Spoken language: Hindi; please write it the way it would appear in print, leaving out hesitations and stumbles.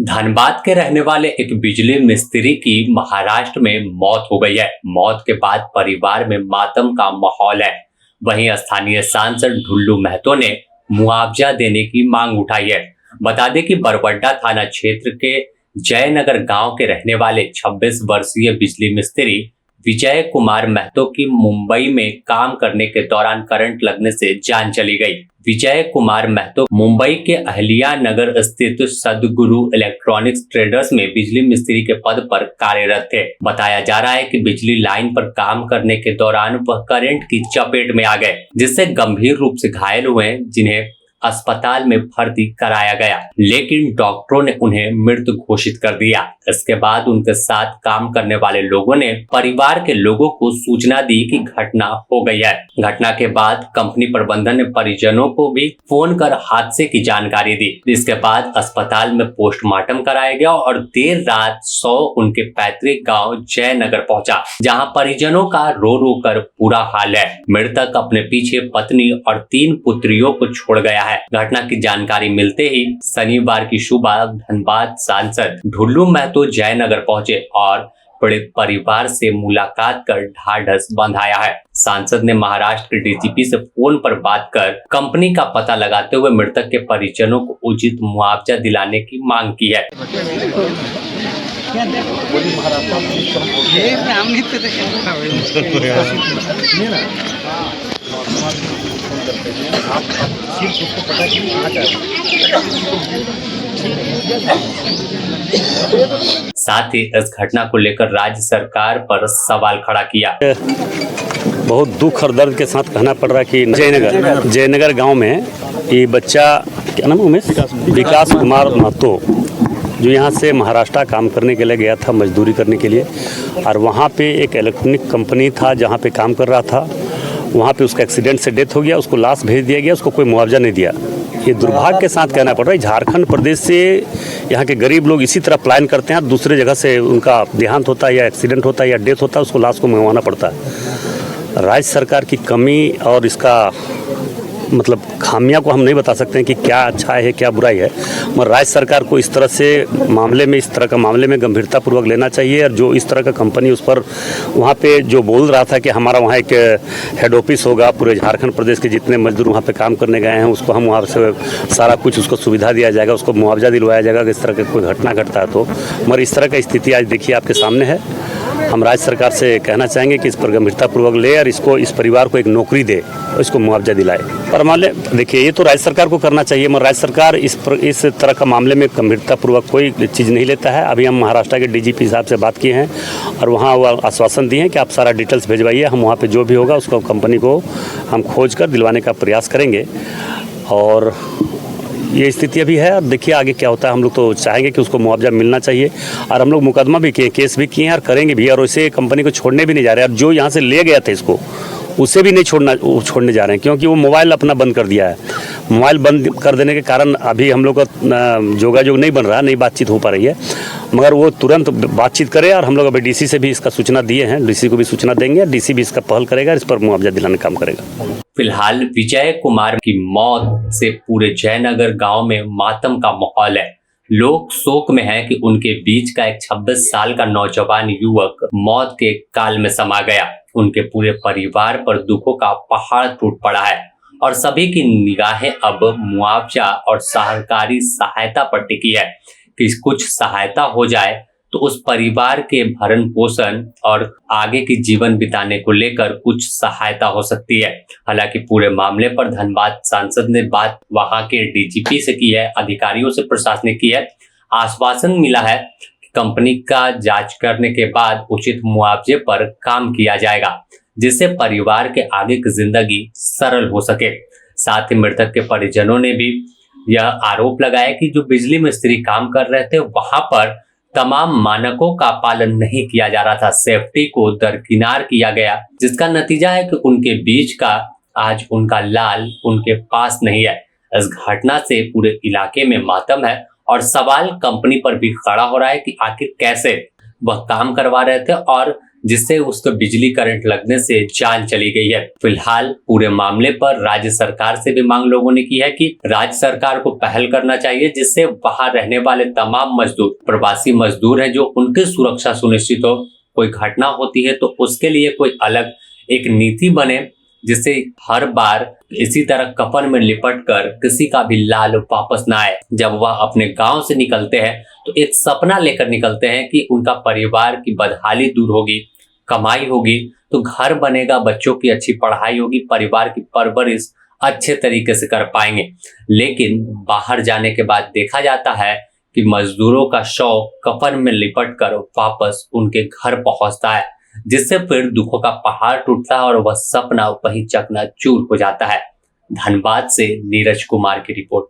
धनबाद के रहने वाले एक बिजली मिस्त्री की महाराष्ट्र में मौत हो गई है। मौत के बाद परिवार में मातम का माहौल है। वहीं स्थानीय सांसद ढुल्लू महतो ने मुआवजा देने की मांग उठाई है। बता दें कि बरबड्डा थाना क्षेत्र के जयनगर गांव के रहने वाले 26 वर्षीय बिजली मिस्त्री विजय कुमार महतो की मुंबई में काम करने के दौरान करंट लगने से जान चली गई। विजय कुमार महतो मुंबई के अहलिया नगर स्थित सदगुरु इलेक्ट्रॉनिक्स ट्रेडर्स में बिजली मिस्त्री के पद पर कार्यरत थे। बताया जा रहा है कि बिजली लाइन पर काम करने के दौरान वह करंट की चपेट में आ गए, जिससे गंभीर रूप से घायल हुए, जिन्हें अस्पताल में भर्ती कराया गया, लेकिन डॉक्टरों ने उन्हें मृत घोषित कर दिया। इसके बाद उनके साथ काम करने वाले लोगों ने परिवार के लोगों को सूचना दी कि घटना हो गई है। घटना के बाद कंपनी प्रबंधन ने परिजनों को भी फोन कर हादसे की जानकारी दी। इसके बाद अस्पताल में पोस्टमार्टम कराया गया और देर रात 100 उनके पैतृक गांव जयनगर पहुंचा, जहां परिजनों का रो रो कर बुरा हाल है। मृतक अपने पीछे पत्नी और 3 पुत्रियों को छोड़ गया है। घटना की जानकारी मिलते ही शनिवार की सुबह धनबाद सांसद ढुल्लू महतो जयनगर पहुंचे और पीड़ित परिवार से मुलाकात कर ढाढ़स बंधाया है। सांसद ने महाराष्ट्र के डीजीपी से फोन पर बात कर कंपनी का पता लगाते हुए मृतक के परिजनों को उचित मुआवजा दिलाने की मांग की है। साथ ही इस घटना को लेकर राज्य सरकार पर सवाल खड़ा किया। बहुत दुख और दर्द के साथ कहना पड़ रहा है कि जयनगर गांव में ये बच्चा, क्या नाम है, उमेश विकास कुमार महतो, जो यहाँ से महाराष्ट्र काम करने के लिए गया था, मजदूरी करने के लिए, और वहाँ पे एक इलेक्ट्रॉनिक कंपनी था जहाँ पे काम कर रहा था। वहाँ पे उसका एक्सीडेंट से डेथ हो गया, उसको लाश भेज दिया गया, उसको कोई मुआवजा नहीं दिया। ये दुर्भाग्य के साथ कहना पड़ रहा है। झारखंड प्रदेश से यहाँ के गरीब लोग इसी तरह पलायन करते हैं, दूसरे जगह से उनका देहांत होता है या एक्सीडेंट होता है या डेथ होता है, उसको लाश को मंगवाना पड़ता है। राज्य सरकार की कमी और इसका मतलब खामियां को हम नहीं बता सकते हैं कि क्या अच्छा है क्या बुराई है, मगर राज्य सरकार को इस तरह से मामले में, इस तरह का मामले में गंभीरतापूर्वक लेना चाहिए। और जो इस तरह का कंपनी उस पर वहाँ पे जो बोल रहा था कि हमारा वहाँ एक हेड ऑफिस होगा, पूरे झारखंड प्रदेश के जितने मजदूर वहाँ पे काम करने गए हैं उसको हम वहाँ से सारा कुछ उसको सुविधा दिया जाएगा, उसको मुआवजा दिलवाया जाएगा इस तरह की कोई घटना घटता है तो। मगर इस तरह की स्थिति आज देखिए आपके सामने है। हम राज्य सरकार से कहना चाहेंगे कि इस पर गंभीरतापूर्वक ले और इसको, इस परिवार को एक नौकरी दे और इसको मुआवजा दिलाए। पर मामले देखिए, ये तो राज्य सरकार को करना चाहिए, मगर राज्य सरकार इस तरह का मामले में गंभीरतापूर्वक कोई चीज़ नहीं लेता है। अभी हम महाराष्ट्र के डीजीपी साहब से बात किए हैं और वहाँ वो आश्वासन दिए हैं कि आप सारा डिटेल्स भिजवाइए, हम वहाँ पर जो भी होगा उसको कंपनी को हम खोज कर दिलवाने का प्रयास करेंगे। और ये स्थिति अभी है और देखिए आगे क्या होता है। हम लोग तो चाहेंगे कि उसको मुआवजा मिलना चाहिए और हम लोग मुकदमा भी किए, केस भी किए हैं और करेंगे भी। और वैसे कंपनी को छोड़ने भी नहीं जा रहे हैं और जो यहाँ से ले गया था इसको, उसे भी नहीं छोड़ने जा रहे हैं, क्योंकि वो मोबाइल अपना बंद कर दिया है। मोबाइल बंद कर देने के कारण अभी हम लोग का जोगाजोग नहीं बन रहा, नहीं बातचीत हो पा रही है, मगर वो तुरंत बातचीत करे। और हम लोग अभी डीसी से भी इसका सूचना दिए हैं, डीसी को भी सूचना देंगे, डीसी भी इसका पहल करेगा, इस पर मुआवजा दिलाने का काम करेगा। फिलहाल विजय कुमार की मौत से पूरे जयनगर गांव में मातम का माहौल है। लोग शोक में हैं कि उनके बीच का एक 26 साल का नौजवान युवक मौत के काल में समा गया। उनके पूरे परिवार पर दुखों का पहाड़ टूट पड़ा है और सभी की निगाहें अब मुआवजा और सरकारी सहायता पर टिकी है कि कुछ सहायता हो जाए तो उस परिवार के भरण पोषण और आगे की जीवन बिताने को लेकर कुछ सहायता हो सकती है। हालांकि पूरे मामले पर धनबाद सांसद ने बात वहां के डीजीपी से की है, अधिकारियों से प्रशासनिक की है। आश्वासन मिला है कि कंपनी का जांच करने के बाद उचित मुआवजे पर काम किया जाएगा, जिससे परिवार के आगे की जिंदगी सरल हो सके। साथ ही मृतक के परिजनों ने भी यह आरोप लगाया कि जो बिजली मिस्त्री काम कर रहे थे वहां पर तमाम मानकों का पालन नहीं किया जा रहा था, सेफ्टी को दरकिनार किया गया, जिसका नतीजा है कि उनके बीच का आज उनका लाल उनके पास नहीं है। इस घटना से पूरे इलाके में मातम है और सवाल कंपनी पर भी खड़ा हो रहा है कि आखिर कैसे वह काम करवा रहे थे और जिससे उसको बिजली करंट लगने से जान चली गई है। फिलहाल पूरे मामले पर राज्य सरकार से भी मांग लोगों ने की है कि राज्य सरकार को पहल करना चाहिए, जिससे वहां रहने वाले तमाम मजदूर, प्रवासी मजदूर हैं, जो उनकी सुरक्षा सुनिश्चित हो। कोई घटना होती है तो उसके लिए कोई अलग एक नीति बने, जिससे हर बार इसी तरह कफन में लिपट कर किसी का भी लाल वापस ना आए। जब वह अपने गांव से निकलते हैं तो एक सपना लेकर निकलते हैं कि उनका परिवार की बदहाली दूर होगी, कमाई होगी, तो घर बनेगा, बच्चों की अच्छी पढ़ाई होगी, परिवार की परवरिश अच्छे तरीके से कर पाएंगे। लेकिन बाहर जाने के बाद देखा जाता है कि मजदूरों का शव कफन में लिपट कर वापस उनके घर पहुंचता है, जिससे फिर दुखों का पहाड़ टूटता है और वह सपना वहीं चकनाचूर हो जाता है। धनबाद से नीरज कुमार की रिपोर्ट।